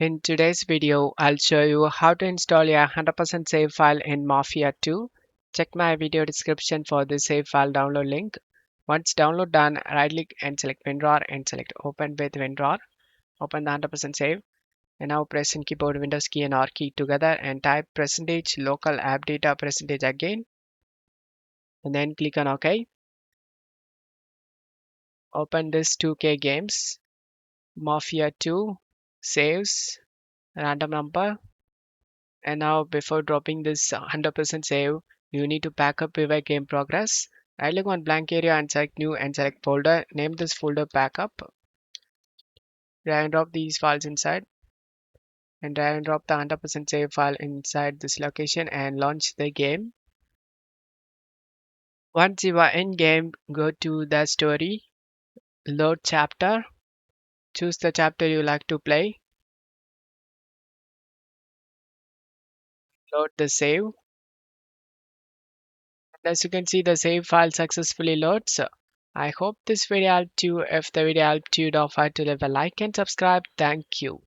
In today's video, I'll show you how to install a 100% save file in Mafia 2. Check my video description for the save file download link. Once download done, right click and select WinRAR and select Open with WinRAR. Open the 100% save and now press in keyboard Windows key and R key together and type percentage local app data percentage again and then click on OK. Open this 2K games, Mafia 2, saves, random number. And now before dropping this 100% save, you need to back up your game progress. Right click on blank area and select new and select folder. Name this folder backup. Drag and drop these files inside and drag and drop the 100% save file inside this location and launch the game. Once you are in game, go to the story, load chapter, choose the chapter you like to play, load the save. As you can see, the save file successfully loads. I hope this video helped you. If the video helped you, don't forget to leave a like and subscribe. Thank you.